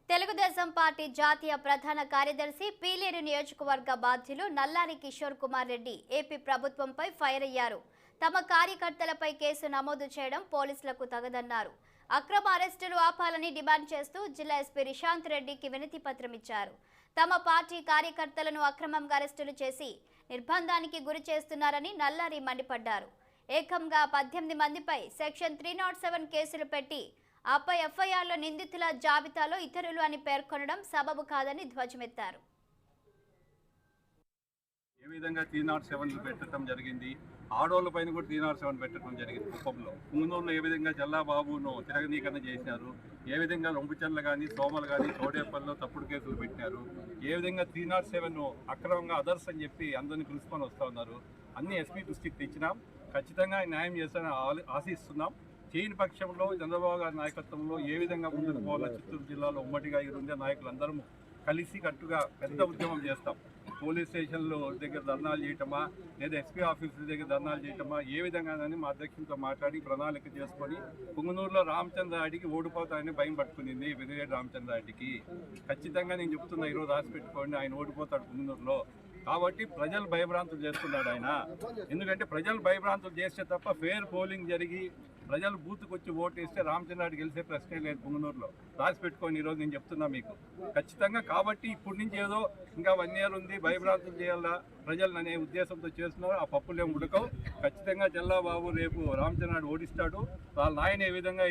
Telugu Desam party జాతీయ ప్రధాన కార్యదర్శి పీలేరు నియోజకవర్గ బాధ్యులు నల్లారి కిషోర్ కుమార్ రెడ్డి ఏపీ ప్రభుత్వంపై ఫైర్ అయ్యారు. తమ కార్యకర్తలపై కేసు నమోదు చేయడం పోలీసులకు తగదన్నారు. అక్రమ అరెస్టులు ఆపాలని డిమాండ్ చేస్తూ జిల్లా ఎస్పీ రిషాంత్ రెడ్డికి వినతి పత్రం ఇచ్చారు. తమ పార్టీ కార్యకర్తలను అక్రమంగా అరెస్టులు చేసి నిర్బంధానికి గురి చేస్తున్నారని నల్లారి మండిపడ్డారు. ఏకంగా 18 మందిపై సెక్షన్ 307 కేసులు పెట్టి ఆపై ఎఫ్ఐఆర్లో నిందితుల జాబితాలో ఇతరులు అని పేర్కొనడం సబబు కాదని ధ్వజమెత్తారు. ఏ విధంగా 307 పెట్టడం జరిగింది, ఆడోళ్ళ పైన కూడా 307 పెట్టడం జరిగింది. కుప్పంలో పుంగనూరులో ఏ విధంగా జల్లాబాబును తిరగనీకరణ చేసినారు, ఏ విధంగా రొంపుచర్ల కానీ సోమలు కానీ చౌడేపల్లిలో తప్పుడు కేసులు పెట్టినారు, ఏ విధంగా 307 అక్రమంగా అదర్స్ అని చెప్పి అందరినీ పిలుచుకొని వస్తూ ఉన్నారు. అన్ని ఎస్పీ దృష్టికి తెచ్చినాం. ఖచ్చితంగా న్యాయం చేస్తానని ఆశిస్తున్నాం. చేయని పక్షంలో చంద్రబాబు గారి నాయకత్వంలో ఏ విధంగా ముందుకు పోవాలో చిత్తూరు జిల్లాలో ఉమ్మడిగా ఉండే నాయకులందరూ కలిసి కట్టుగా పెద్ద ఉద్యమం చేస్తాం. పోలీస్ స్టేషన్ల దగ్గర ధర్నాలు చేయటమా, లేదా ఎస్పీ ఆఫీసుల దగ్గర ధర్నాలు చేయటమా, ఏ విధంగానని మా అధ్యక్షులతో మాట్లాడి ప్రణాళిక చేసుకొని పుంగనూరులో రామచంద్రారెడ్డికి ఓడిపోతారని భయం పట్టుకునింది. వెదిరేడు రామచంద్రారెడ్డికి ఖచ్చితంగా నేను చెప్తున్నా, ఈరోజు రాసి పెట్టుకోండి, ఆయన ఓడిపోతాడు పుంగనూరులో. కాబట్టి ప్రజలు భయభ్రాంతులు చేస్తున్నాడు ఆయన. ఎందుకంటే ప్రజలు భయభ్రాంతులు చేస్తే తప్ప ఫేర్ పోలింగ్ జరిగి ప్రజలు బూత్కి వచ్చి ఓటు వేస్తే రామచంద్రారెడ్డి గెలిచే ప్రశ్నే లేదు పుంగనూరులో. రాసి పెట్టుకొని ఈరోజు నేను చెప్తున్నా మీకు ఖచ్చితంగా. కాబట్టి ఇప్పటి నుంచి ఏదో ఇంకా 1 year ఉంది, భయభ్రాంతులు చేయాలా ప్రజలు అనే ఉద్దేశంతో చేస్తున్నారు. ఆ పప్పులేం ఉడకవు. ఖచ్చితంగా చల్లాబాబు రేపు రామచంద్రారెడ్డి ఓడిస్తాడు. వాళ్ళ నాయన ఏ విధంగా